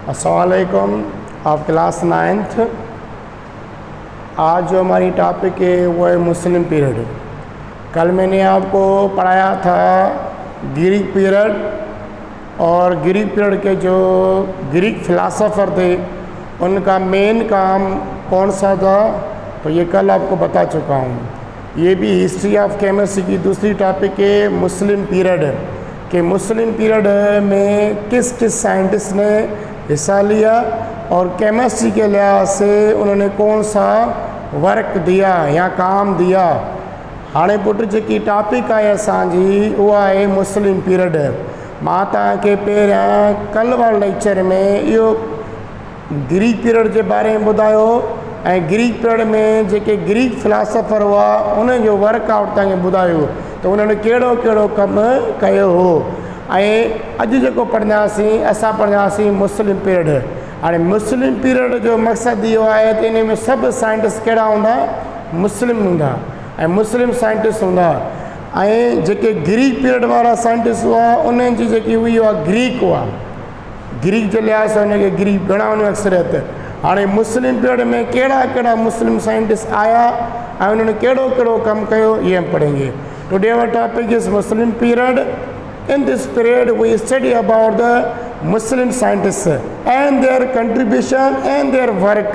अस्सलामुअलैकुम। आप class 9th। आज जो हमारी टॉपिक है वो है मुस्लिम पीरियड। कल मैंने आपको पढ़ाया था ग्रीक पीरियड, और ग्रीक पीरियड के जो ग्रीक फिलासफ़र थे उनका मेन काम कौन सा था, तो ये कल आपको बता चुका हूँ। ये भी हिस्ट्री ऑफ केमिस्ट्री की दूसरी टॉपिक है मुस्लिम पीरियड, कि मुस्लिम पीरियड में किस किस साइंटिस्ट ने हिस्सा लिया और केमिस्ट्री के लिहाज से उन्होंने कौन सा वर्क दिया या काम दिया। हाणे पुट जी टॉपिक है असांजी उहा है मुस्लिम पीरियड। मां तव्हांखे पहिरियां कल वारे लेक्चर में इहो ग्रीक पीरियड के बारे में ॿुधायो ऐं ग्रीक पीरियड में जेके ग्रीक फिलासफ़र हुआ उन्हनि जो वर्कआउट तव्हांखे ॿुधायो त उन्हनि कहिड़ो कहिड़ो कमु कयो हो। ऐं अॼु जेको पढ़ंदासीं असां पढ़ंदासीं मुस्लिम पीरियड। हाणे मुस्लिम पीरियड जो मक़सदु इहो आहे त इन में सभु साइंटिस्ट कहिड़ा हूंदा, मुस्लिम हूंदा ऐं मुस्लिम साइंटिस्ट हूंदा। ऐं जेके ग्रीक पीरियड वारा साइंटिस्ट हुआ उन्हनि जी जेकी हुई उहा ग्रीक हुआ, ग्रीक जे लिहाज़ सां उनखे ग्रीक घणा हुन अक्सरियत। हाणे मुस्लिम पीरियड में कहिड़ा कहिड़ा मुस्लिम साइंटिस्ट आया ऐं उन्होंने कहिड़ो कहिड़ो कमु कयो, ये हम पढ़ेंगे। Today our topic is Muslim period. In this period we study about the Muslim scientists and their contribution and their work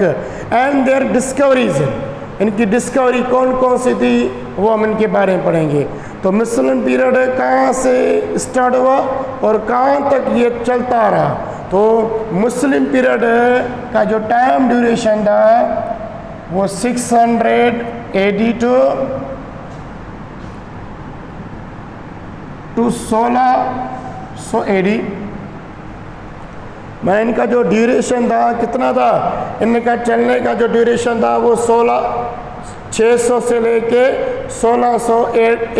and their discoveries। इनकी डिस्कवरी कौन कौन सी थी वो हम इनके बारे में पढ़ेंगे। तो मुस्लिम पीरियड कहाँ से स्टार्ट हुआ और कहाँ तक ये चलता रहा। तो मुस्लिम पीरियड का जो टाइम ड्यूरेशन था वो 600 AD टू 1600 AD। मैं इनका जो ड्यूरेशन था कितना था, इनका चलने का जो ड्यूरेशन था वो 600 से लेके 1600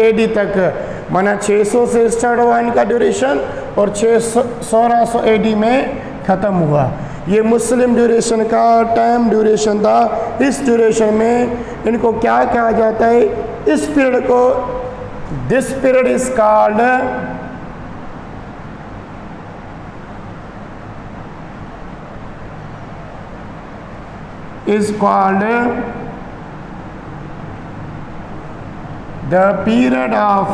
AD तक, माना 600 से स्टार्ट हुआ इनका ड्यूरेशन और 1600 AD में ख़त्म हुआ। ये मुस्लिम ड्यूरेशन का टाइम ड्यूरेशन था। इस ड्यूरेशन में इनको क्या कहा जाता है, इस पीरियड को this period is called the period of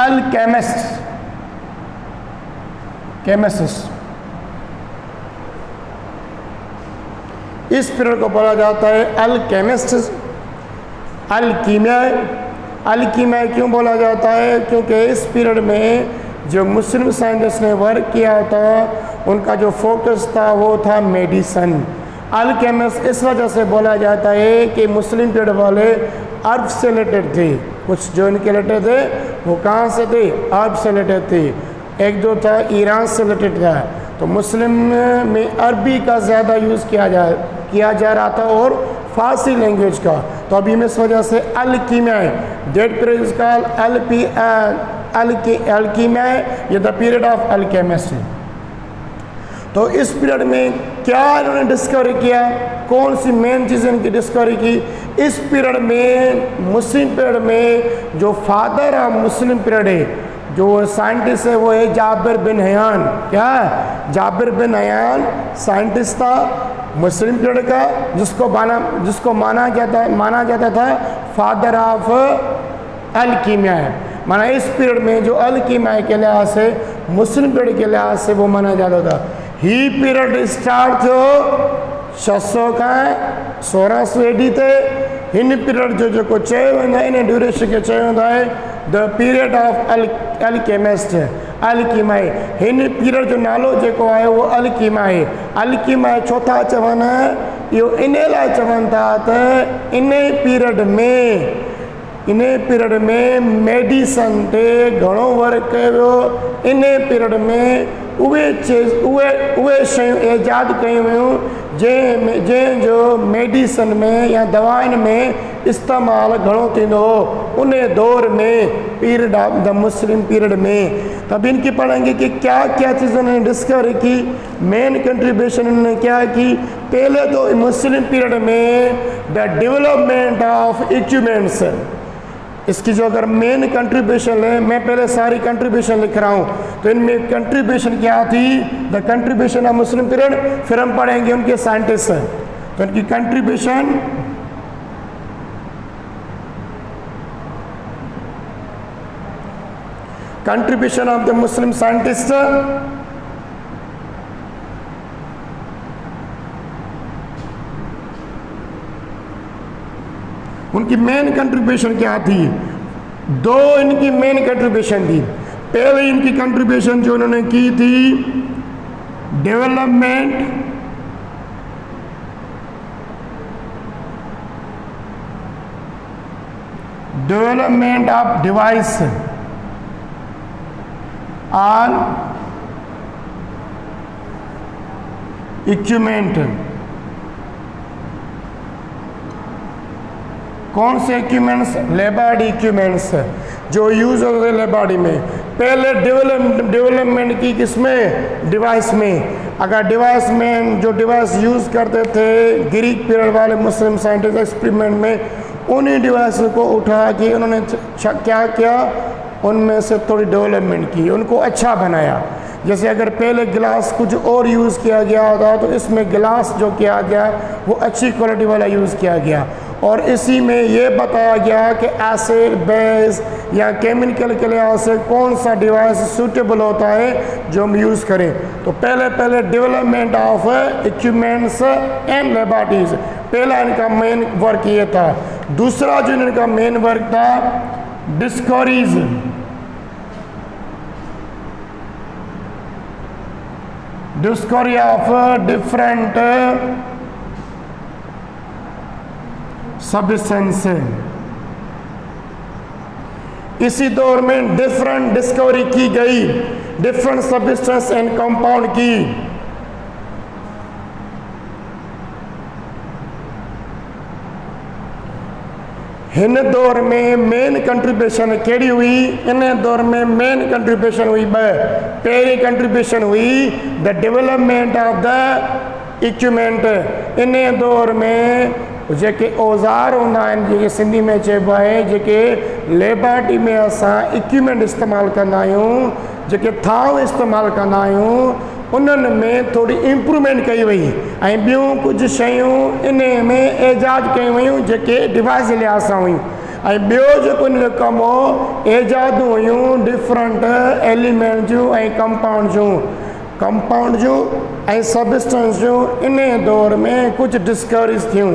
alchemists। इस पीरियड को बोला जाता है अल्केमिस्ट। अल्कीमिया क्यों बोला जाता है, क्योंकि इस पीरियड में जो मुस्लिम साइंटिस्ट ने वर्क किया था उनका जो फोकस था वो था मेडिसन। अल्केमिस्ट इस वजह से बोला जाता है कि मुस्लिम पीरियड वाले अरब से रिलेटेड थे। कुछ जो इनके रिलेटेड थे वो कहाँ से थे, अरब से रिलेटेड थे। एक जो था ईरान से रिलेटेड था। तो मुस्लिम में अरबी का ज़्यादा यूज़ किया जा रहा था और फारसी लैंग्वेज का। तो अभी में इस वजह से अल्कीमिया डेट पीरियड इज कॉल्ड अल्कीमिया, ये द पीरियड ऑफ अल्केमिस्ट। तो इस पीरियड में क्या इन्होंने डिस्कवरी किया, कौन सी मेन चीज़ें इनकी डिस्कवरी की। इस पीरियड में मुस्लिम पीरियड में जो फादर ऑफ मुस्लिम पीरियड है, जो साइंटिस्ट है वो है जाबिर बिन हयान। क्या है, जाबिर बिन हयान साइंटिस्ट था मुस्लिम पीरियड का, जिसको माना जाता था फादर ऑफ अल्कीमिया है। माना इस पीरियड में जो अल्कीमिया के लिहाज से मुस्लिम पीरियड के लिहाज से वो माना जाता था। ही पीरियड स्टार्ट थियो 600 का 1600 AD ते। हिन पीरियड जो जेको चयो वेंदो आहे, इन ड्यूरेशन खे चयो वेंदो आहे द पीरियड ऑफ अल्केमिस्ट, अल्कीमिया। हिन पीरियड जो नालो जेको आहे उहो अल्कीमिया आहे। अल्कीमिया छो था चवनि, इहो इन लाइ चवनि था त इन पीरियड में मेडिसन ते घणो वर्क कयो वियो। इन पीरियड में उहे शयूं ईजाद कयूं वियूं जंहिंजो मेडिसन में या दवाउनि में इस्तेमालु घणो थींदो हो उन दौर में, period of the Muslim period में। तब इनकी पढ़ेंगे कि क्या क्या चीज़ें उन्होंने डिस्कवर की, मेन कंट्रीब्यूशन उन्होंने क्या की। पहले तो मुस्लिम पीरियड में द डेवलपमेंट ऑफ इक्विपमेंट्स, इसकी जो अगर मेन कंट्रीब्यूशन है, मैं पहले सारी कंट्रीब्यूशन लिख रहा हूँ, तो इनमें कंट्रीब्यूशन क्या थी, the contribution of Muslim period, फिर हम पढ़ेंगे उनके साइंटिस्ट हैं, तो इनकी contribution of the Muslim scientist, उनकी मेन कंट्रीब्यूशन क्या थी, दो इनकी मेन कंट्रीब्यूशन थी। पहले इनकी कंट्रीब्यूशन जो उन्होंने की थी, development of device on equipment. कौन से इक्विपमेंट्स, लेबॉरेटरी इक्विपमेंट्स जो यूज होते थे लेबॉरेटरी में। पहले डेवलपमेंट की किसमें, डिवाइस में। अगर डिवाइस में जो डिवाइस यूज करते थे ग्रीक पीरियड वाले मुस्लिम साइंटिस्ट एक्सपेरिमेंट में, उन्हीं डिवाइस को उठा के उन्होंने क्या किया, उनमें से थोड़ी डेवलपमेंट की, उनको अच्छा बनाया। जैसे अगर पहले गिलास कुछ और यूज़ किया गया होता, तो इसमें गिलास जो किया गया वो अच्छी क्वालिटी वाला यूज़ किया गया, और इसी में ये बताया गया कि एसिड, बेस या केमिकल के लिहाज से कौन सा डिवाइस सूटेबल होता है जो हम यूज़ करें। तो पहले डेवलपमेंट ऑफ इक्विपमेंट्स एंड लेबॉरेटरीज, पहला इनका मेन वर्क ये था। दूसरा जो इनका मेन वर्क था, discoveries, discovery of different substance. इसी दौर में डिफरेंट डिस्कवरी की गई, डिफरेंट सब्सटेंस एंड कंपाउंड की। इन दौर में मेन कंट्रीब्यूशन केड़ी हुई, इन दौर में मेन कंट्रीब्यूशन हुई पहली कंट्रीब्यूशन हुई the development of the equipment. इन दौर में जेके औज़ार हूंदा आहिनि, जेके सिंधी में चइबो आहे, जेके लेबॉरेटरी में असां इक्विपमेंट इस्तेमालु कंदा आहियूं, जेके थांव इस्तेमालु कंदा आहियूं, उन्हनि में थोड़ी इम्प्रूवमेंट कई वई, ऐं ॿियूं कुझु शयूं इन में एजाद कयूं वयूं जेके डिवाइस जे लिहाज़ सां हुयूं। ऐं ॿियो जेको इन जो कमु हो, एजादूं हुयूं डिफरेंट एलिमेंट जूं ऐं कंपाउंड जूं ऐं सब्सटेंस जूं। इन दौर में कुझु डिस्कवरीज थियूं।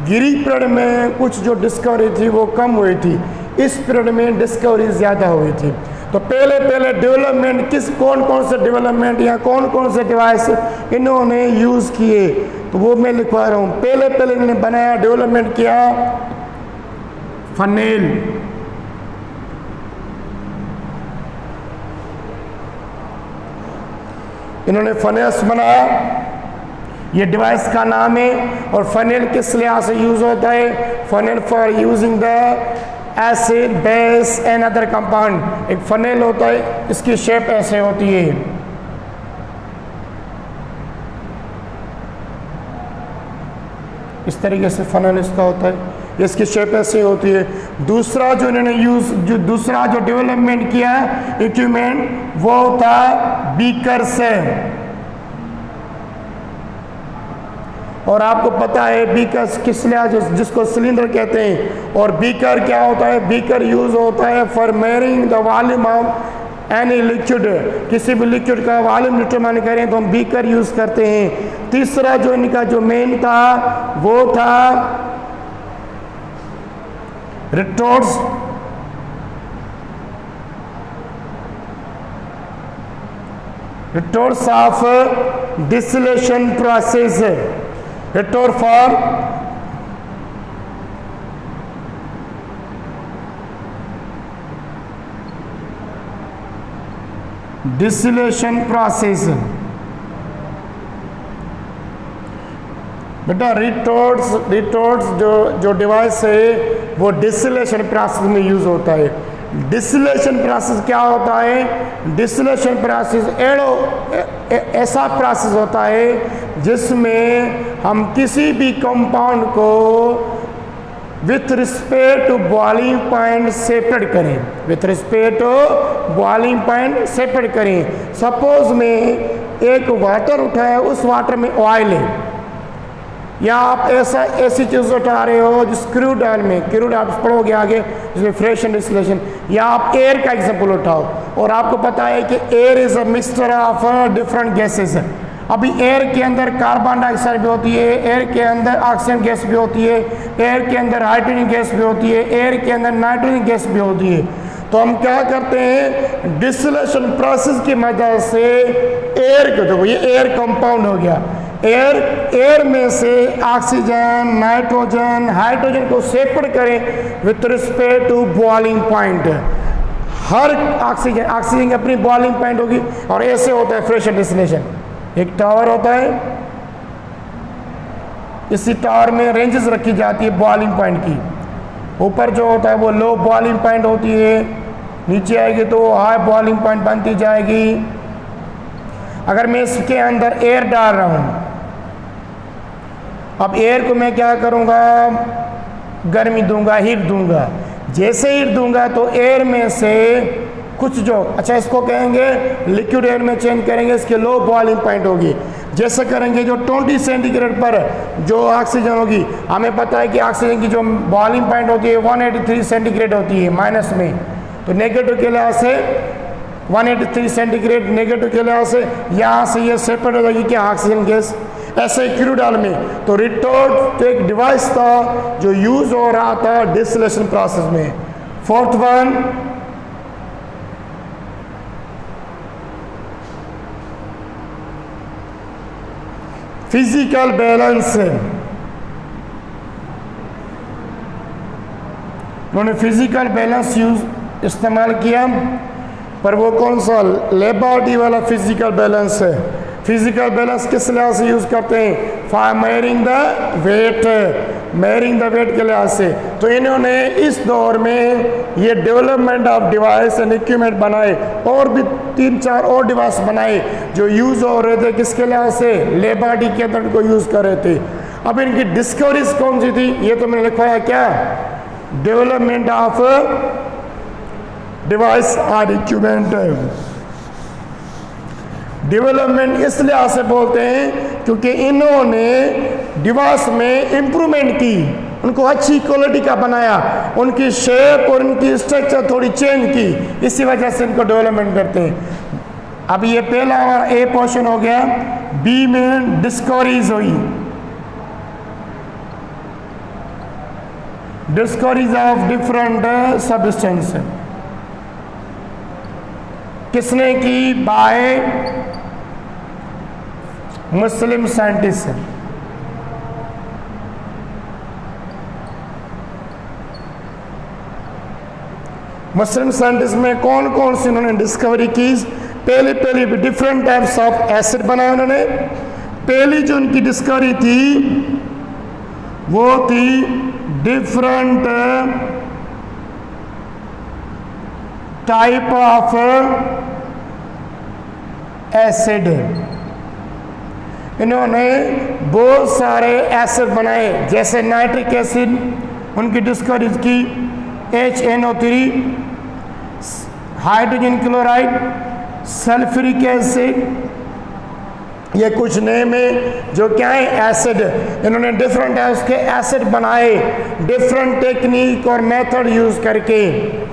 ग्रीक पीरियड में कुछ जो डिस्कवरी थी वो कम हुई थी, इस पीरियड में डिस्कवरी ज़्यादा हुई थी। तो पहले डेवलपमेंट कौन से डेवलपमेंट या कौन से डिवाइस इन्होंने यूज़ किए, तो वो मैं लिखवा रहा हूँ। पहले इन्होंने बनाया, डेवलपमेंट किया, फनेल। इन्होंने फनेल्स बनाया, ये डिवाइस का नाम है। और फनेल किस लिहाज से यूज़ होता है, funnel for using the acid, base and other compound. एक फनेल होता है, इसकी शेप ऐसे होती है, इस तरीके से फनेल इसका होता है, इसकी शेप ऐसे होती है। दूसरा जो इन्होंने दूसरा जो डेवलपमेंट किया इक्विपमेंट, वो था बीकर से। और आपको पता है बीकर किस लिहाज, जिसको सिलेंडर कहते हैं। और बीकर क्या होता है, बीकर यूज होता है for measuring the volume of any liquid. किसी भी लिक्विड का वॉल्यूम डिटरमाइन करें तो हम बीकर यूज करते हैं। तीसरा जो इनका जो मेन था वो था retorts. Retorts of distillation process, retort for distillation process। बेटा रिटोर्ट्स जो डिवाइस है वो डिस्टिलेशन प्रोसेस में यूज होता है। डिस्टिलेशन प्रोसेस क्या होता है, डिस्टिलेशन प्रोसेस ऐसा प्रोसेस होता है जिसमें हम किसी भी कंपाउंड को with respect to boiling point separate करें, with respect to boiling point separate करें। सपोज में एक वाटर उठाया, उस वाटर में ऑयल है, या आप ऐसी चीज़ उठा रहे हो जिस क्रूड ऑयल में, क्रूड आप पढ़ोगे आगे जिसमें फ्रेश एंड डिस्टिलेशन, या आप एयर का एग्जांपल उठाओ और आपको पता है कि air is a mixture of different gases. अभी एयर के अंदर कार्बन डाइऑक्साइड भी होती है, एयर के अंदर ऑक्सीजन गैस भी होती है, एयर के अंदर हाइड्रोजन गैस भी होती है, एयर के अंदर नाइट्रोजन गैस भी होती है। तो हम क्या करते हैं, डिस्टिलेशन प्रोसेस की मदद से एयर को, देखो ये एयर कंपाउंड हो गया, एयर में से ऑक्सीजन, नाइट्रोजन, हाइड्रोजन को सेपरेट करें with respect to boiling point. हर ऑक्सीजन की अपनी बॉइलिंग पॉइंट होगी, और ऐसे होता है फ्रेश डिस्टिलेशन। एक टावर होता है, इसी टावर में रेंजेस रखी जाती है बॉइलिंग पॉइंट की। ऊपर जो होता है वो लो बॉइलिंग पॉइंट होती है, नीचे आएगी तो हाई बॉइलिंग पॉइंट बनती जाएगी। अगर मैं इसके अंदर एयर डाल रहा हूँ, अब एयर को मैं क्या करूँगा, गर्मी दूंगा, हीट दूंगा। जैसे हीट दूंगा तो एयर में से कुछ जो, अच्छा इसको कहेंगे लिक्विड एयर में चेंज करेंगे, इसके लो बॉइलिंग पॉइंट होगी। जैसे करेंगे जो 20 सेंटीग्रेड पर जो ऑक्सीजन होगी, हमें पता है कि ऑक्सीजन की जो बॉइलिंग पॉइंट होती है 183 सेंटीग्रेड होती है माइनस में, तो नेगेटिव के लिहाज से 183 सेंटीग्रेड, नेगेटिव के लिहाज से यहाँ से ये सेपरेट हो जाएगी क्या, ऑक्सीजन गैस। ऐसे क्रूड ऑयल में तो रिटोर्ट एक डिवाइस था जो यूज हो रहा था डिस्टिलेशन प्रोसेस में। Fourth one, physical balance. उन्होंने फिजिकल बैलेंस इस्तेमाल किया, पर वो कौन सा, लेबोरेटरी वाला फिजिकल बैलेंस है। फिजिकल बैलेंस किस लिहाज से यूज़ करते हैं, for measuring the weight, measuring the weight के लिहाज से। तो इन्होंने इस दौर में ये development of device and equipment बनाए, और भी 3-4 और डिवाइस बनाए जो यूज़ हो रहे थे किसके लिहाज से, लेबोरेटरी के अंदर को यूज़ कर रहे थे। अब इनकी डिस्कवरीज कौन सी थी, ये तो मैंने लिखवाया क्या, डेवलपमेंट ऑफ डिवाइस और इक्विपमेंट। डेवलपमेंट इस लिहाज से बोलते हैं क्योंकि इन्होंने डिवाइस में इम्प्रूवमेंट की, उनको अच्छी क्वालिटी का बनाया, उनकी शेप और उनकी स्ट्रक्चर थोड़ी चेंज की, इसी वजह से इनको डेवलपमेंट करते हैं। अब ये पहला हमारा ए पोर्शन हो गया। बी में डिस्कवरीज हुई, डिस्कवरीज ऑफ डिफरेंट सब्सटेंस। किसने की, बाय मुस्लिम साइंटिस्ट। मुस्लिम साइंटिस्ट में कौन कौन सी उन्होंने डिस्कवरी की, पहले डिफरेंट टाइप्स ऑफ एसिड बनाए उन्होंने। पहली जो उनकी डिस्कवरी थी वो थी डिफरेंट टाइप ऑफ एसिड। इन्होंने बहुत सारे एसिड बनाए, जैसे नाइट्रिक एसिड उनकी डिस्कवरी की, HNO3, hydrogen chloride, sulphuric acid, ये कुछ नेम है जो क्या है, एसिड। इन्होंने डिफरेंट टाइप्स के एसिड बनाए डिफरेंट टेक्निक और मेथड यूज करके,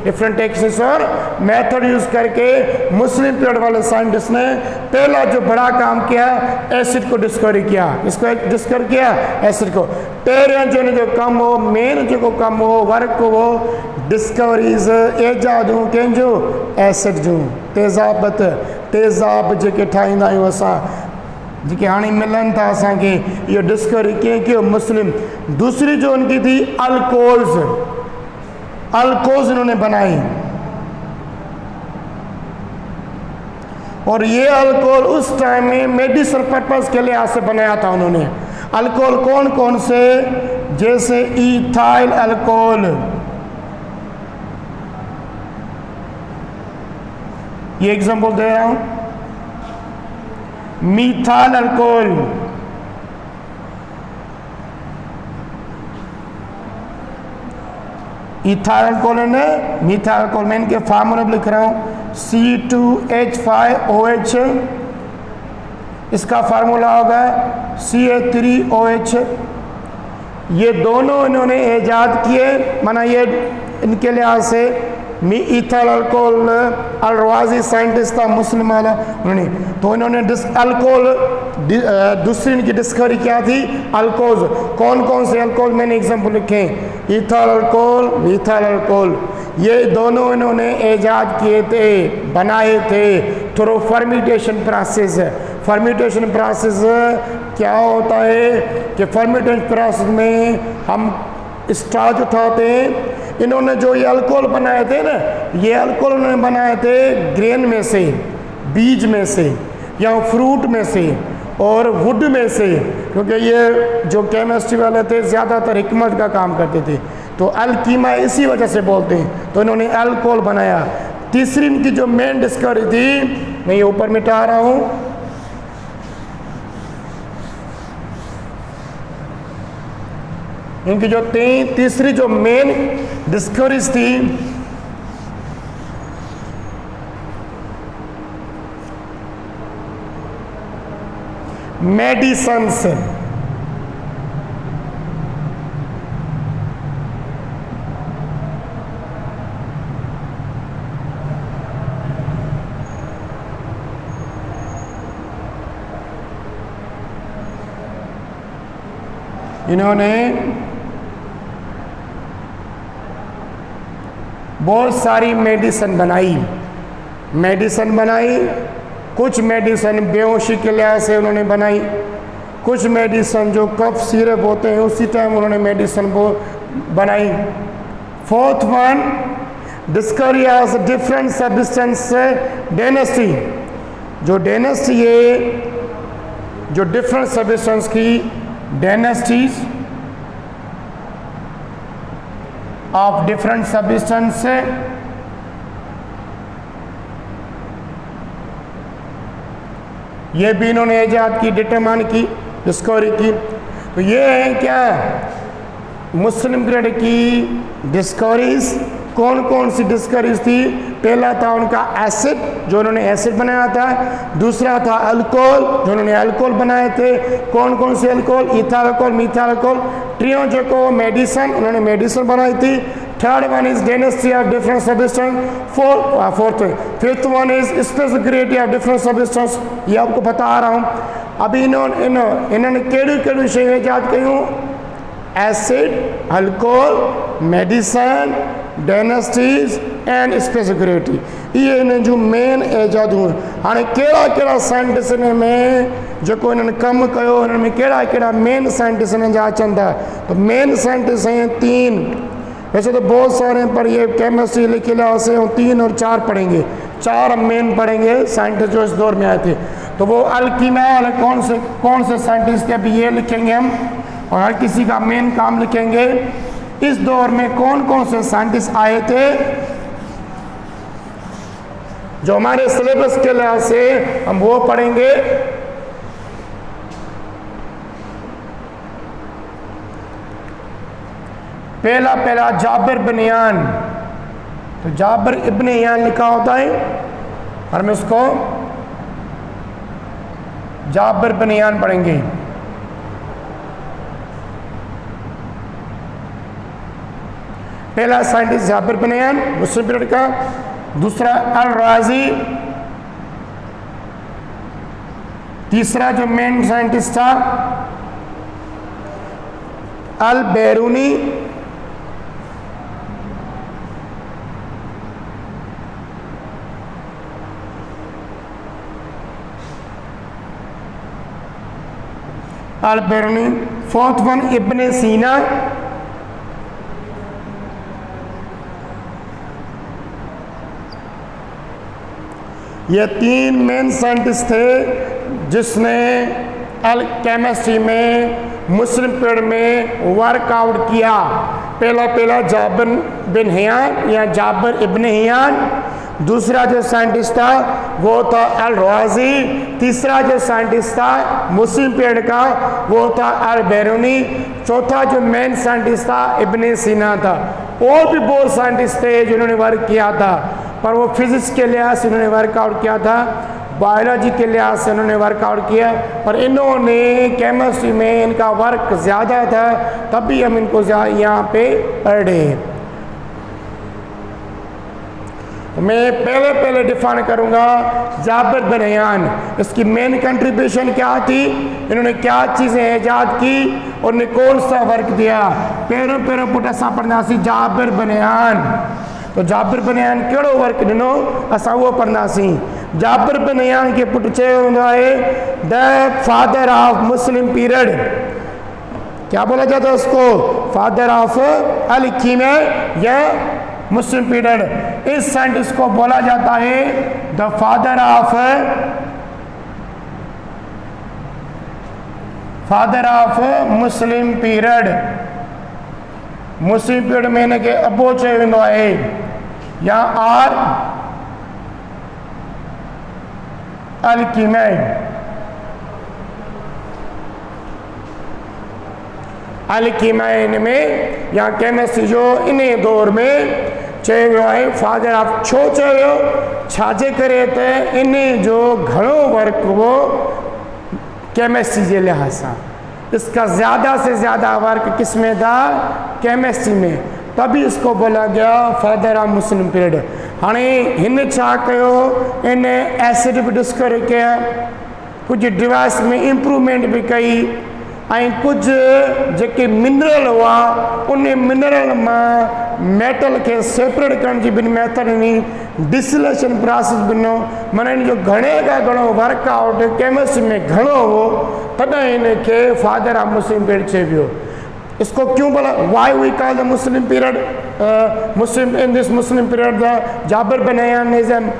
डिफरेंट टेक्निक्स और मेथड यूज करके। मुस्लिम पीरियड वाले साइंटिस्ट ने पहला जो बड़ा काम किया, एसिड को डिस्कवर किया। इसको डिस्कवर किया, एसिड को। पहले जो कम हो, मेन जो कम हो वर्क को, वो डिस्कवरीज एजादू कंहिंजो एसिड जूं, तेज़ाब जेके ठाहींदा आहियूं असां, जेके हाणे मिलनि था असांखे, इहो डिस्कवरी कीअं कयो, मुस्लिम। दूसरी जो उनकी थी अल्कोहल्स, अल्कोहल्स इन्होंने बनाई, और ये अल्कोहल उस टाइम में मेडिसिनल पर्पस के लिहाज से बनाया था उन्होंने। अल्कोहल कौन कौन से, जैसे इथाइल अल्कोहल, ये एग्जांपल दे रहा हूं, मीथाइल अल्कोहल, इथाइल अल्कोहल है, मिथाइल अल्कोहल। मैं इनके फार्मूला लिख रहा हूँ C2H5OH, इसका फार्मूला होगा Ca3OH। ये दोनों इन्होंने ईजाद किए, माना ये इनके लिहाज से इथाइल अल्कोहल अल-रवाज़ी साइंटिस्ट था मुस्लिम वाला उन्होंने, तो इन्होंने अल्कोहल दूसरी इनकी डिस्कवरी क्या थी, अल्कोहल। कौन कौन से अल्कोहल, मैंने एग्जाम्पल लिखे, इथाइल अल्कोहल, मिथाइल अल्कोहल। ये दोनों इन्होंने ईजाद किए थे, बनाए थे through fermentation process. Fermentation process क्या होता है कि फर्मेंटेशन प्रोसेस में हम स्टार्च उठाते हैं। इन्होंने जो ये अल्कोहल बनाए थे ना, ये अल्कोहल उन्होंने बनाए थे ग्रेन में से, बीज में से, या फ्रूट में से और वुड में से, क्योंकि ये जो केमिस्ट्री वाले थे ज़्यादातर हिकमत का काम करते थे, तो अल्कीमा इसी वजह से बोलते हैं। तो इन्होंने अल्कोहल बनाया। तीसरी इनकी जो मेन डिस्कवरी थी, मैं ये ऊपर मिटा रहा हूँ, इनकी जो तीसरी जो मेन डिस्कवरीज थी, मेडिसिन्स। इन्होंने बहुत सारी मेडिसिन बनाई। कुछ मेडिसिन बेहोशी के लिहाज से उन्होंने बनाई, कुछ मेडिसिन जो कफ सिरप होते हैं उसी टाइम उन्होंने मेडिसिन को बनाई। Fourth one, discovery of different substance dynasty. जो डायनेस्टी है, जो डिफरेंट सब्सटेंस की डायनेस्टीज ऑफ डिफरेंट सब्सटेंस, ये भी इन्होंने ईजाद की, डिटरमाइन की, डिस्कवरी की। तो ये है क्या, मुस्लिम पीरियड की डिस्कवरीज। कौन कौन सी डिस्कवरीज थी? पहला था उनका एसिड, जो उन्होंने एसिड बनाया था। दूसरा था अल्कोहल, जो उन्होंने अल्कोहल बनाए थे। कौन कौन से alcohol? Ethyl alcohol, methyl alcohol. Trio जो को मेडिसिन, उन्होंने मेडिसिन बनाई थी। Third one is dynasty of different substance. Fourth fifth one is specificity of different substance. ये आपको बता रहा हूँ। अभी इन्होंने केड़ी शयूं ईजाद कयूं? Acid, alcohol, medicine, dynasties and specificity. ये इन्हें जो मेन ईजाद हुए। हाँ, कड़ा साइंटिस्ट में जो इन्होंने कम किया, इनमें कड़ा मेन साइंटिस्ट जा अचन था। तो मेन साइंटिस्ट हैं 3। वैसे तो बहुत सारे हैं, पर ये केमिस्ट्री लिखे लिहाज से 3 और 4 पढ़ेंगे। 4 हम मेन पढ़ेंगे साइंटिस्ट जो इस दौर में आए थे। तो वो अल्कीमा वाले कौन से साइंटिस्ट थे, अभी ये लिखेंगे हम, और हर किसी का मेन काम लिखेंगे। इस दौर में कौन कौन से साइंटिस्ट आए थे जो हमारे सिलेबस के लिहाज से हम वो पढ़ेंगे। पहला जाबिर बिन यान। तो जाबिर इब्न यान लिखा होता है, और हम इसको जाबिर बिन यान पढ़ेंगे। पहला साइंटिस्ट जाबिर बिन यान, मुस्लिम पीरियड का। दूसरा अल-राजी। तीसरा जो मेन साइंटिस्ट था अल-बैरूनी। अल-बैरूनी। फोर्थ वन इब्ने सीना। ये 3 मेन साइंटिस्ट थे जिसने केमिस्ट्री में मुस्लिम पीरियड में वर्कआउट किया। पहला जाबिर बिन हियान या जाबिर इब्न हियान। दूसरा जो साइंटिस्ट था वो था अल रवाजी। तीसरा जो साइंटिस्ट था मुस्लिम पीरियड का वो था अल बैरूनी। चौथा जो मेन साइंटिस्ट था इब्ने सीना था। और भी बहुत साइंटिस्ट थे जिन्होंने वर्क किया था, पर वो फिजिक्स के लिहाज से उन्होंने वर्कआउट किया था, बायोलॉजी के लिहाज से उन्होंने वर्कआउट किया, पर इन्होंने केमिस्ट्री में इनका वर्क ज़्यादा था, तभी हम इनको यहाँ पे पढ़ रहे हैं। मैं पहले डिफाइन करूंगा जाबिर बिन हयान, इसकी मेन कंट्रीब्यूशन क्या थी, इन्होंने क्या चीज़ें ईजाद की और ने कौन सा वर्क दिया। पैरों पुट असां पढ़ंदासीं जाबिर बिन हयान। तो जाबिर बिन हयान कहिड़ो वर्क ॾिनो असां उहो पढ़ंदासीं। जाबिर बिन हयान खे पुट चयो वेंदो आहे the father of Muslim period. क्या बोला जाता है उसको? फादर ऑफ अल कीमे या मुस्लिम पीरियड। इस साइंटिस्ट को बोला जाता है the father of Muslim period. Muslim period में इनके अबो चयो वेंदो आहे या आर अल कीमे। अल कीमे में या केमिस्ट्री जो इन दौर में चयो वियो आहे फादर ऑफ। छो चयो वियो? छाजे करे त इन जो घणो वर्क हो केमिस्ट्री के लिहाज से, इसका ज़्यादा से ज़्यादा वर्क किस में था? केमिस्ट्री में, तभी इसको बोला गया फादर ऑफ मुस्लिम पीरियड। हाँ इन छा कयो, इन एसिड भी डिस्कवर किया, कुछ डिवाइस में इम्प्रूवमेंट भी कई, कुछ जेके मिनरल हुआ उन मिनरल में मेटल के सेपरेट करण की बिन मेथड ॾिनी, डिस्टिलेशन प्रोसेस ॾिनो। माना इन जो घणे का घणो वर्कआउट केमिस्ट्री में घणो हो, तॾहिं इनके फादर ऑफ मुस्लिम पीरियड चयो वियो। इसको क्यों बोला? Why we call the Muslim period Muslim in this Muslim period the Jabir bin Hayyan is an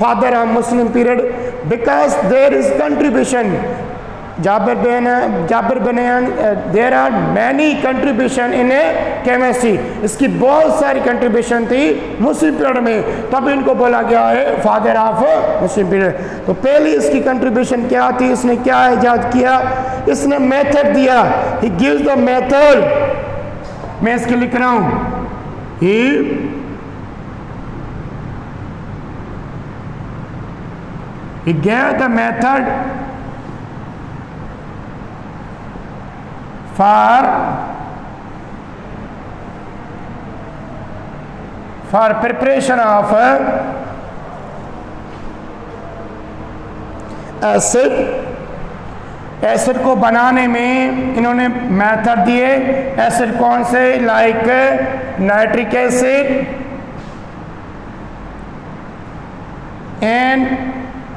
father of Muslim period because there is contribution. Jabir bin Hayyan there are many contributions in chemistry. इसकी बहुत सारी contribution थी मुस्लिम period में, तब इनको बोला गया है फादर ऑफ मुस्लिम पीरियड। तो पहली इसकी कंट्रीब्यूशन क्या थी, इसने क्या ईजाद किया? इसने मेथड दिया। He gives the method. मैं इसके लिख रहा हूं he gave the method for preparation of acid. Acid को बनाने में इन्होंने मेथड दिए। एसिड कौन से? Like nitric acid and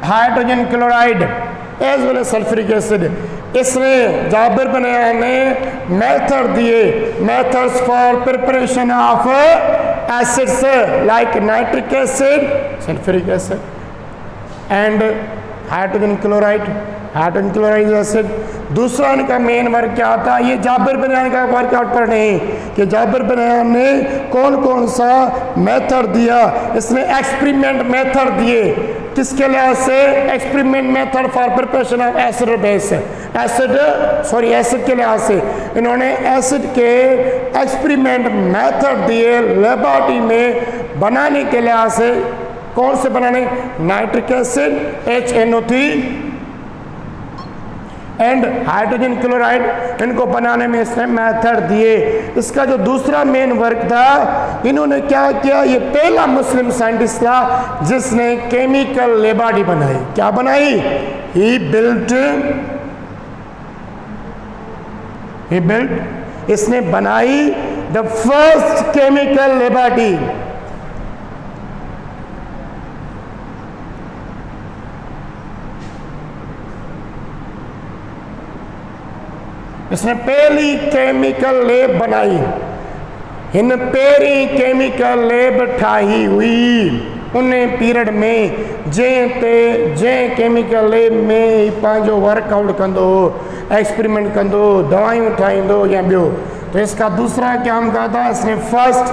hydrogen chloride as well as sulphuric acid. इसने जाबिर बिन हयान ने मेथड दिए, methods for preparation of acids like nitric acid, sulphuric acid and hydrogen chloride, hydrogen chloride acid. दूसरा इनका main work क्या था? ये Jabir bin Hayyan का workout पर नहीं कि जाबिर बिन हयान ने कौन कौन सा मेथड दिया। इसने एक्सपेरिमेंट मेथड दिए। किसके लिहाज से? Experiment method for preparation of acid base, acid के लिहाज से इन्होंने एसिड के एक्सपेरिमेंट मेथड दिए लेबोरेटरी में बनाने के लिहाज से। कौन से बनाने? Nitric acid HNO3 and hydrogen chloride, इनको बनाने में इसने मेथड दिए। इसका जो दूसरा मेन वर्क था, इन्होंने क्या किया? ये पहला मुस्लिम साइंटिस्ट था जिसने केमिकल लेबोरेटरी बनाई। क्या बनाई? ही बिल्ट, इसने बनाई द फर्स्ट केमिकल लेबोरेटरी। इसने पहली केमिकल लैब बनाई। हिन पहिरीं केमिकल लैब ठाही हुई उन पीरियड में जंहिं केमिकल लैब में ही पंहिंजो वर्कआउट कंदो, एक्सपेरिमेंट कंदो, दवाइयूं ठाहींदो या ॿियो। तो इसका दूसरा काम क्या था? इसने फर्स्ट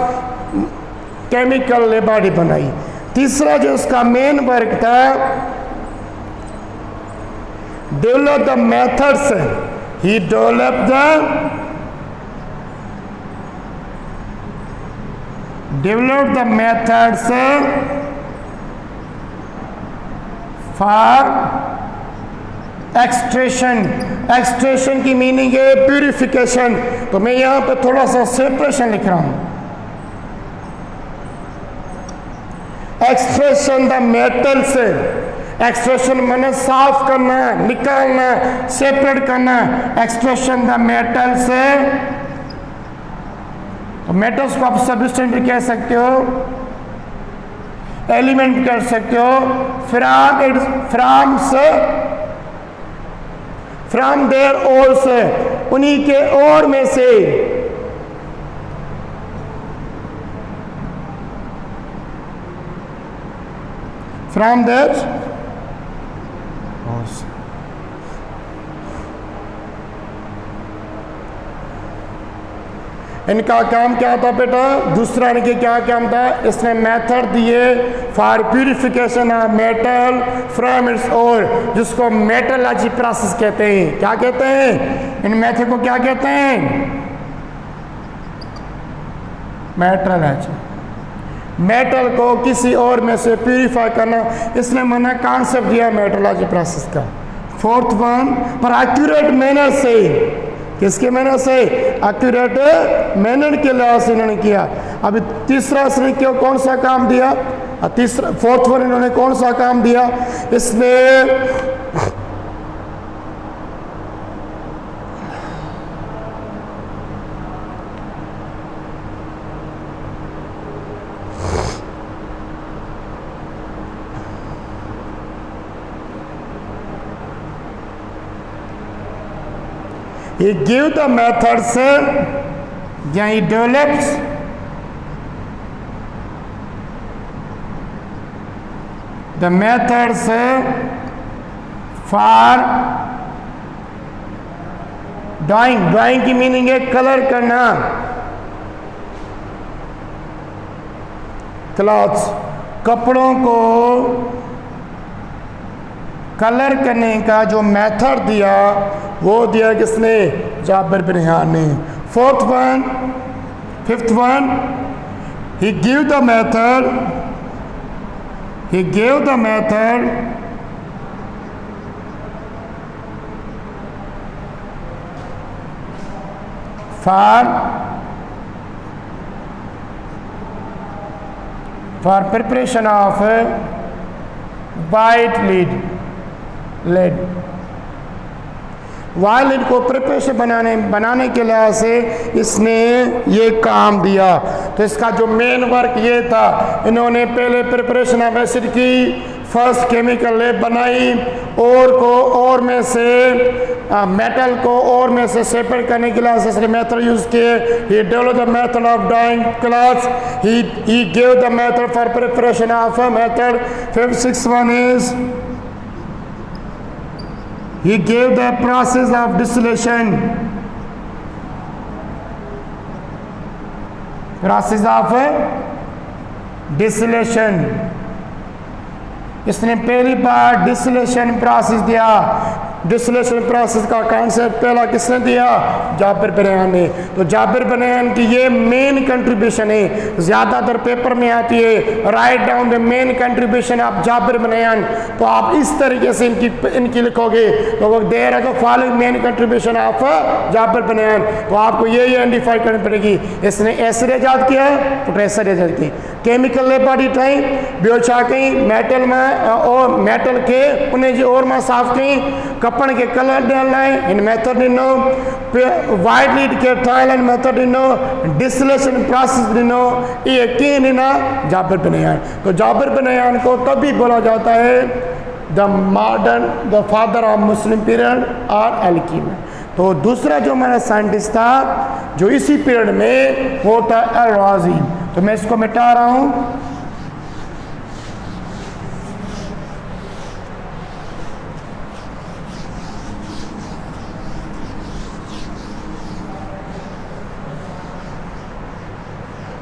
केमिकल लेबोरेटरी बनाई। तीसरा जो उसका मेन वर्क था, develop the methods, he develop the methods for extraction की मीनिंग है प्यूरिफिकेशन। तो मैं यहां पे थोड़ा सा सेपरेशन लिख रहा हूं। एक्सट्रैक्शन द मेटल से, एक्सट्रैक्शन मैंने साफ करना, निकालना, सेपरेट करना। एक्सट्रैक्शन द मेटल से, तो मेटल्स को आप सबस्टेंट कह सकते हो, एलिमेंट कह सकते हो, फ्रॉम देयर ओर से, उन्हीं के ओर में से। फ्रॉम देयर ओर से। इनका काम क्या था बेटा? दूसरा इनके क्या काम था? इसने मेथड दिए for purification of metal from its ore, जिसको मेटलॉजी प्रोसेस कहते हैं। क्या कहते हैं इन मेथड को? क्या कहते हैं? मेटलॉजी। मेटल को किसी और में से प्यूरिफाई करना, इसने मैंने कॉन्सेप्ट दिया मेटलॉजी प्रोसेस का। फोर्थ वन, पर एक्यूरेट मैनर से, किसके मैनर से? एक्यूरेट मैनर के लिहाज से इन्होंने किया। अभी तीसरा इसने क्यों कौन सा काम दिया? तीसरा फोर्थ वन इन्होंने कौन सा काम दिया? इसने he gave the methods, yeah, he develops the methods for drawing की मीनिंग है कलर करना, क्लॉथ्स, कपड़ों को कलर करने का जो मेथड दिया वो दिया किसने? जाबिर बिन हैयान ने। Fourth one, fifth one, he gave the method for preparation of white lead violin को प्रिपरेशन बनाने के लिहाज से इसने ये काम दिया। तो इसका जो मेन वर्क ये था, इन्होंने पहले प्रिपरेशन ऑफ एसिड की, फर्स्ट केमिकल लैब बनाई, और में से मेटल को और में से सेपरेट करने के लिए इसने मेथड यूज किए। He develop the method of dyeing clothes, he give the method for preparation of a method. Fifth six one is he gave the process of distillation, इसने पहली बार डिस्टिलेशन प्रोसेस दिया। Distillation process का concept पहला किसने दिया? Jabir bin हैयान ने। तो जाबिर बिन हैयान की ये मेन कंट्रीब्यूशन है, ज़्यादातर पेपर में आती है, write down the main contribution of Jabir bin Hayyan. तो आप इस तरीके से इनकी लिखोगे तो वो दे रहा तो following main contribution of Jabir bin Hayyan. तो आपको ये आइडेंटिफाई करनी पड़ेगी। इसने एसिड ईजाद किया, पोटेशियम ईजाद की, केमिकल लेपाडी टाइम बेचा कहीं मेटल में और मेटल के उन्हें जो और में साफ कहीं कपड़ के कलर डालना इन मेथड ॾिनो, वाइट लीड के ट्रायल एंड मेथड ॾिनो, डिस्टिलेशन प्रोसेस ॾिनो, ये कीअं ॾिना? Jabir bin Hayyan. तो जाबिर बिन हैयान को तभी बोला जाता है the father of Muslim period और एल्कीमी। तो दूसरा जो हमारा साइंटिस्ट था जो इसी पीरियड में वो था अल-राज़ी। तो मैं इसको मिटा रहा हूँ।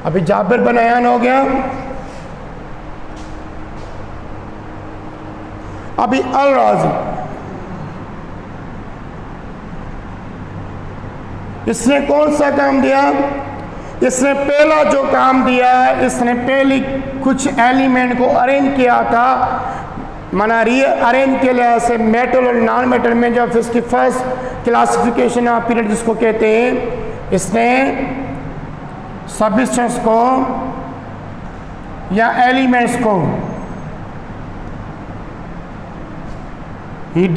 अभी जाबिर बिन हैयान हो गया, अभी अल राजी, इसने कौन सा काम दिया? इसने पहला जो काम दिया, इसने पहली कुछ एलिमेंट को अरेंज किया था, माना अरेंज के लिहाज से मेटल और नॉन मेटल में जब इसकी फर्स्ट क्लासिफिकेशन ऑफ पीरियड जिसको कहते हैं, इसने सब्सटेंस को या एलिमेंट्स को ही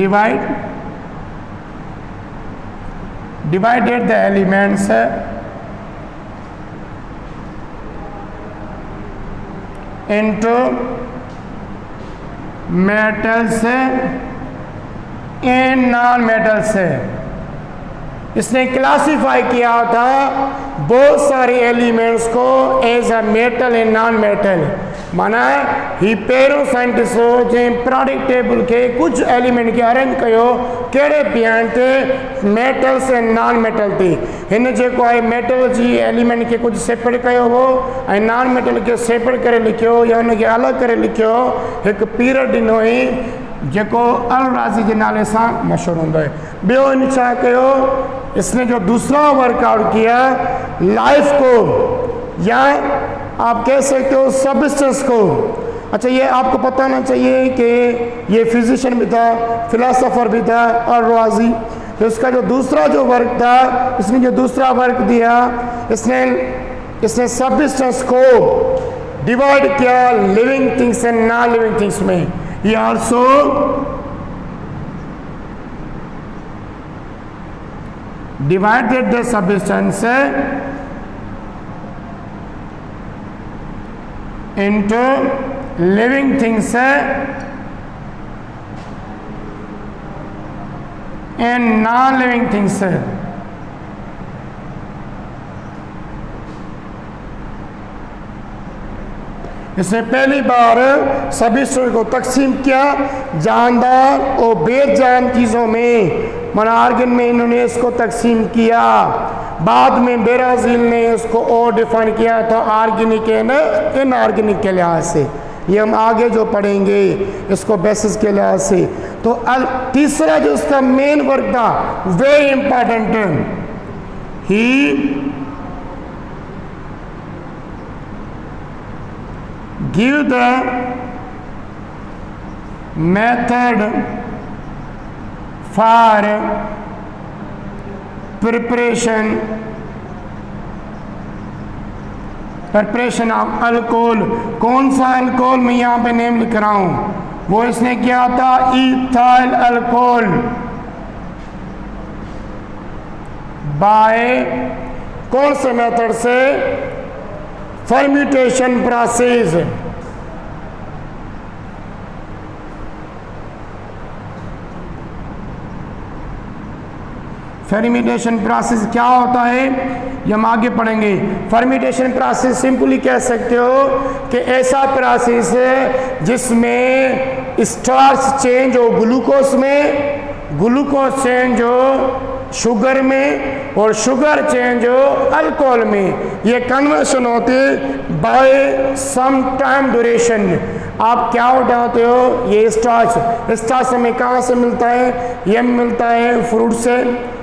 divided the elements into metals and non metals। इसने क्लासिफाई किया था बहुत सारे एलिमेंट्स को as a metal and non metal. माना ही पहिरों साइंटिस्ट हो जंहिं प्रोडक्ट टेबल के कुछ एलिमेंट के अरेंज कयो कहिड़े बियान ते मेटल्स ऐं नॉन मेटल ते। हिन जेको आहे मेटल जी एलिमेंट के कुछ सेपरेट कयो हो ऐं नॉन मेटल के सेपरेट करे लिखियो या हुनखे अलॻि करे लिखियो, हिकु पीरियड ॾिनो हुई जेको अल राज़ी के नाले से मशहूर होंगे। ॿियो इन छा कयो, इसने जो दूसरा वर्कआउट किया लाइफ को या आप कह सकते हो सब्सटेंस को। अच्छा, ये आपको पता होना चाहिए कि ये फिजिशियन भी था, फिलोसोफर भी था अल राज़ी। तो इसका जो दूसरा जो वर्क था, इसने जो दूसरा वर्क दिया, इसने सब्सटेंस को डिवाइड किया living things and non living things में। He also divided the substance into living things and non-living things। इसने पहली बार सब्सटेंस को तकसीम किया जानदार और बेजान चीज़ों में, माना आर्गन में इन्होंने इसको तकसीम किया। बाद में ब्राज़ील ने इसको और डिफाइन किया था ऑर्गेनिक एंड इनऑर्गेनिक के लिहाज से। ये हम आगे जो पढ़ेंगे इसको बेसिस के लिहाज से। तो तीसरा जो उसका मेन वर्क था, very important, he give the method for preparation of alcohol. कौन सा अल्कोहल मैं यहाँ पे नेम लिख रहा हूँ, वो इसने किया था इथाइल अल्कोहल बाय कौन से मेथड से? Fermentation process. फर्मेंटेशन प्रोसेस क्या होता है ये हम आगे पढ़ेंगे। फर्मेंटेशन प्रोसेस सिंपली कह सकते हो कि ऐसा प्रोसेस है जिसमें स्टार्च चेंज हो ग्लूकोज में, ग्लूकोज चेंज हो शुगर में और शुगर चेंज हो अल्कोहल में। ये कन्वर्शन होते बाय सम टाइम ड्यूरेशन। आप क्या उठाते हो, ये स्टार्च हमें कहाँ से मिलता है? ये मिलता है फ्रूट से,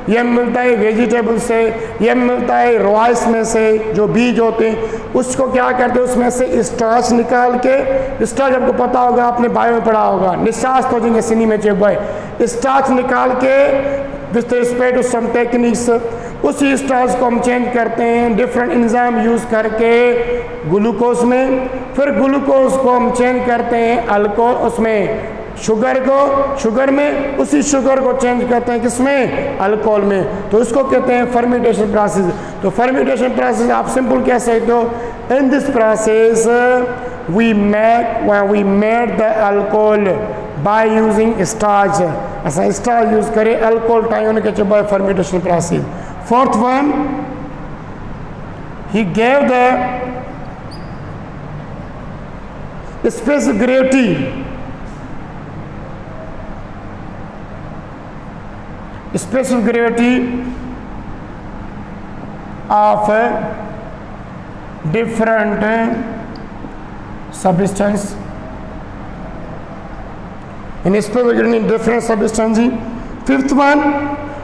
ये मिलता है वेजिटेबल से, ये मिलता है राइस में से जो बीज होते हैं, उसको क्या करते हैं उसमें से स्टार्च निकाल के, स्टार्च आपको पता होगा, आपने बायो में पढ़ा होगा, निशास तो जिन्हें सिनी में चेक स्टार्च निकाल के with respect to some techniques उसी स्टार्च को हम चेंज करते हैं डिफरेंट एंजाइम यूज़ करके ग्लूकोज में। फिर ग्लूकोज को हम चेंज करते हैं अल्कोहल, उसमें शुगर में, उसी शुगर को चेंज करते हैं किसमें? अल्कोहल में। तो उसको कहते हैं फर्मेंटेशन प्रोसेस। तो फर्मेंटेशन प्रोसेस आप सिंपल कह सकते हो, in this process we made the alcohol by using starch. असां स्टार्च यूज़ करे अल्कोहल ठाहियूं, उनखे चइबो आहे fermentation process. Fourth one, he gave the specific gravity of different substance in specific different substance. Fifth one,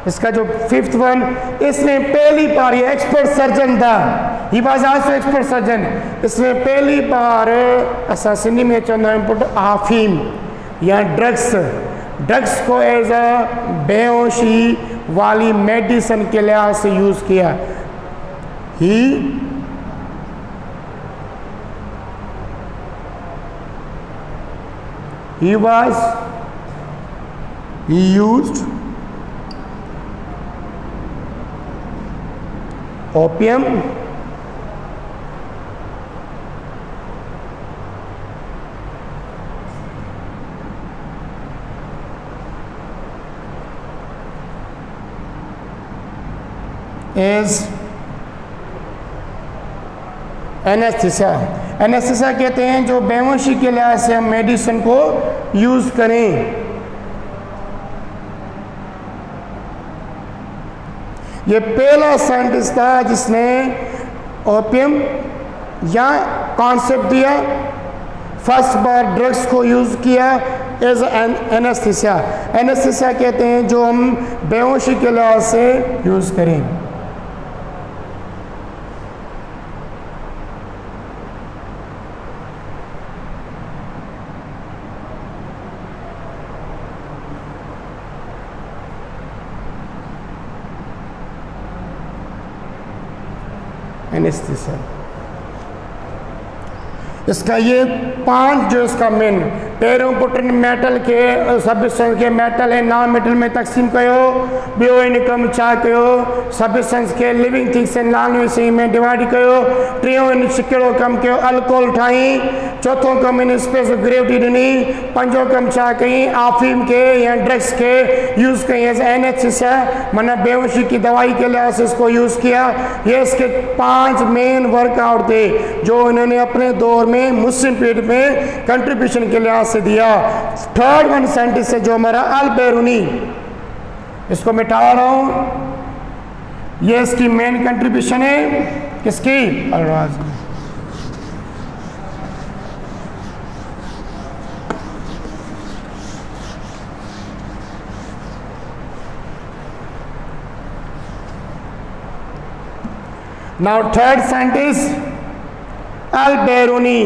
इसका जो fifth one, इसने पहली बार, ये एक्सपर्ट सर्जन था, he was also expert surgeon, इसने पहली बार असा सिंधी में चवंदा इनपुट अफीम या ड्रग्स को एज अ बेहोशी वाली मेडिसिन के लिहाज से यूज किया। he used opium as anaesthesia. Anaesthesia कहते हैं जो बेहोशी के लिहाज से हम मेडिसिन को यूज करें। ये पहला साइंटिस्ट था जिसने ओपियम या कॉन्सेप्ट दिया, फर्स्ट बार ड्रग्स को यूज किया एज एनेस्थीसिया। एनेस्थीसिया कहते हैं जो हम बेहोशी के लिहाज से यूज करें। एनेस्थीसिया, इसका ये 5 जो इसका मेन पहिरियों पुटनि मेटल के सब्सटेंस के मेटल ऐं नॉन मेटल में तक़सीम कयो, ॿियो इन कमु छा कयो, सब्सटेंस के लिविंग थिंग्स ऐं नॉन लिविंग थिंग्स में डिवाइड कयो, टियों इन कहिड़ो कमु कयो, अल्कोहल ठाही, चौथों कमु इन स्पेस ग्रेविटी ॾिनी, पंजो कमु छा कई, आफीम के या ड्रग्स के यूज़ कई एज एनेस्थीसिया, माना बेहोशी की दवाई के लिहाज से इसको यूज़ किया। ये इसके 5 मेन वर्कआउट थे जो इन्होंने अपने दौर में मुस्लिम पीरियड में कंट्रीब्यूशन के लिहाज से दिया। थर्ड वन साइंटिस्ट है जो हमारा अल-बेरूनी, इसको मिटा रहा हूं, ये इसकी मेन कंट्रीब्यूशन है किसकी, Al-Razi. Now third scientist Al-Biruni.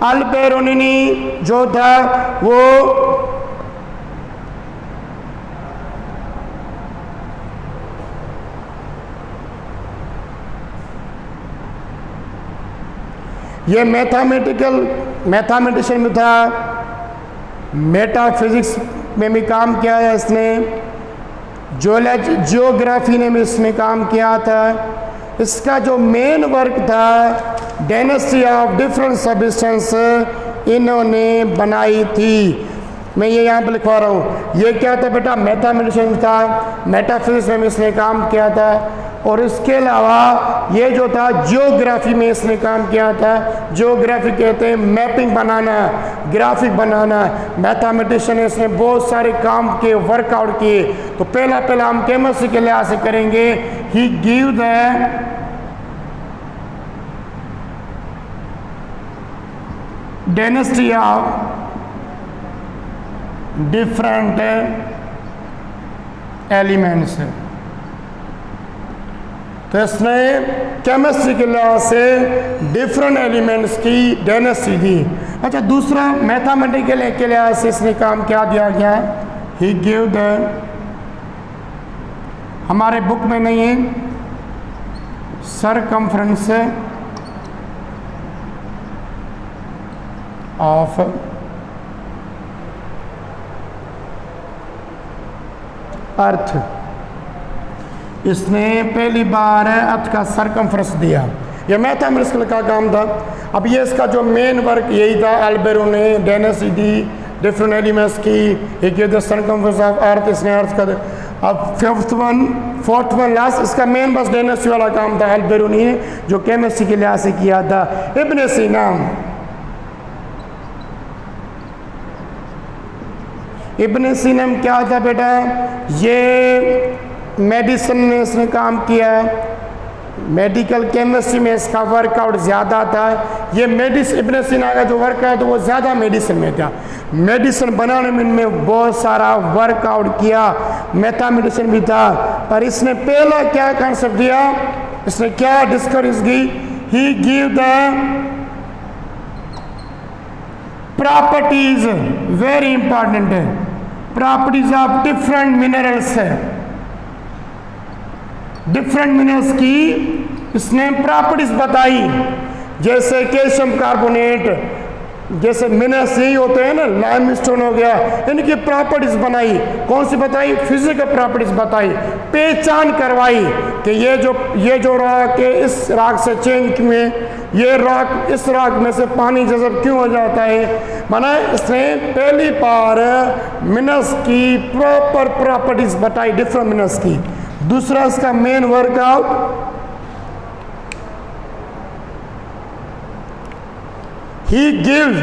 Al-Biruni जो था वो ये मैथमेटिशियन में था, मेटाफिजिक्स में भी काम किया है इसने, जियोग्राफी ने भी इसमें काम किया था। इसका जो मेन वर्क था डायनेस्टी ऑफ डिफरेंट सब्सटेंस इन्होंने बनाई थी। मैं ये यहाँ पे लिखवा रहा हूँ, ये क्या था बेटा, मैथमेटिशियन था, मेटाफिजिक्स में इसने काम किया था, और इसके अलावा ये जो था जियोग्राफी में इसने काम किया था। जियोग्राफी कहते हैं मैपिंग बनाना, ग्राफिक बनाना। मैथमेटिशियन ने इसने बहुत सारे काम किए, वर्कआउट किए। तो पहला हम केमिस्ट्री के लिहाज से करेंगे। He give the dynasty of different elements. तो इसने केमिस्ट्री के लिहाज से डिफरेंट एलिमेंट्स की डायनेस्टी दी। अच्छा, दूसरा मैथमेटिकल के लिहाज से इसने काम क्या दिया गया, ही गिव द, हमारे बुक में नहीं है, सरकमफ्रेंस ऑफ अर्थ। इसने पहली बार अर्थ का सरकमफ्रेंस दिया। ये मैथमेटिक्स का काम था। अब ये इसका जो मेन वर्क यही था, अल-बेरूनी ने डायनेस्टी दी डिफरेंट एलिमेंट्स की, एक ये सरकमफ्रेंस ऑफ अर्थ, इसने अर्थ का। अब फोर्थ वन लास्ट, इसका मेन बस डायनेस्टी वाला काम था अल-बेरूनी ने, जो केमिस्ट्री के लिहाज से किया था। इब्न सीना, इब्न सीना में क्या था बेटा, ये मेडिसिन में इसने काम किया, मेडिकल केमिस्ट्री में इसका वर्कआउट ज़्यादा था। ये इब्न सीना का जो वर्क है तो वो ज़्यादा मेडिसिन में था। मेडिसिन बनाने में इनमें बहुत सारा वर्कआउट किया, मैथमेटिशियन भी था, पर इसने पहला क्या कॉन्सेप्ट दिया, इसने क्या डिस्कवरीज की, he give the properties, very important है, प्रॉपर्टीज ऑफ डिफरेंट मिनरल्स है, डिफरेंट मिनरल्स की इसने प्रॉपर्टीज बताई, जैसे कैल्शियम कार्बोनेट, जैसे मिनरल्स यही होते हैं ना, लाइमस्टोन हो गया, इनकी प्रॉपर्टीज बनाई, कौन सी बताई, फिजिकल प्रॉपर्टीज बताई, पहचान करवाई कि ये जो रॉक है इस रॉक से चेंज में, ये रॉक इस रॉक में से पानी जज़ब क्यों हो जाता है, माना इसने पहली बार मिनरल्स की प्रॉपर प्रॉपर्टीज बताई, डिफरेंट मिनरल्स की। दूसरा इसका main workout, he gives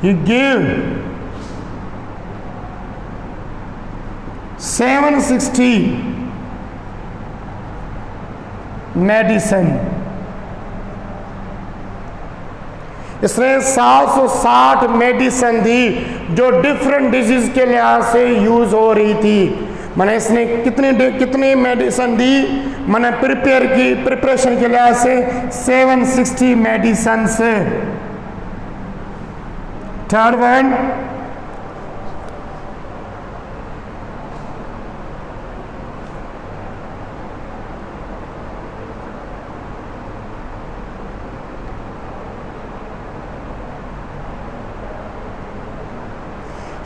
he gave 760 medicine, इसने 760 मेडिसिन दी जो डिफरेंट डिजीज के लिहाज से यूज हो रही थी। मैंने इसने कितनी मेडिसिन दी, मैंने प्रिपरेशन के लिहाज से 760 मेडिसिन से। Third one,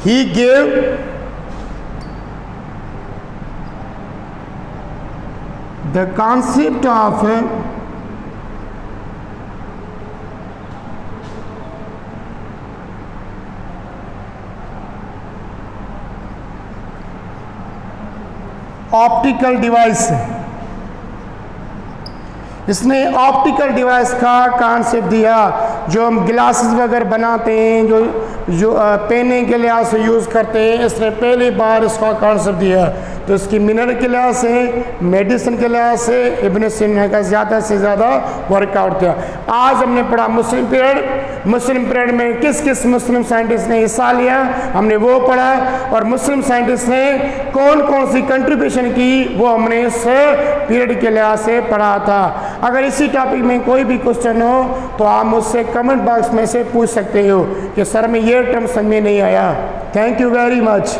he gave the concept of optical device, इसने ऑप्टिकल डिवाइस का कॉन्सेप्ट दिया, जो हम ग्लासेस वगैरह बनाते हैं, जो पेने के लिहाज से यूज़ करते हैं, इसने पहली बार इसका कॉन्सेप्ट दिया। तो इसकी मिनरल के लिहाज से, मेडिसिन के लिहाज से इब्न सीना का ज़्यादा से ज़्यादा वर्कआउट किया। आज हमने पढ़ा मुस्लिम पीरियड, मुस्लिम पीरियड में किस किस मुस्लिम साइंटिस्ट ने हिस्सा लिया हमने वो पढ़ा, और मुस्लिम साइंटिस्ट ने कौन कौन सी कंट्रीब्यूशन की वो हमने इस पीरियड के लिहाज से पढ़ा था। अगर इसी टॉपिक में कोई भी क्वेश्चन हो तो आप मुझसे कमेंट बॉक्स में से पूछ सकते हो कि सर में ये टर्म समझ में नहीं आया। Thank you very much.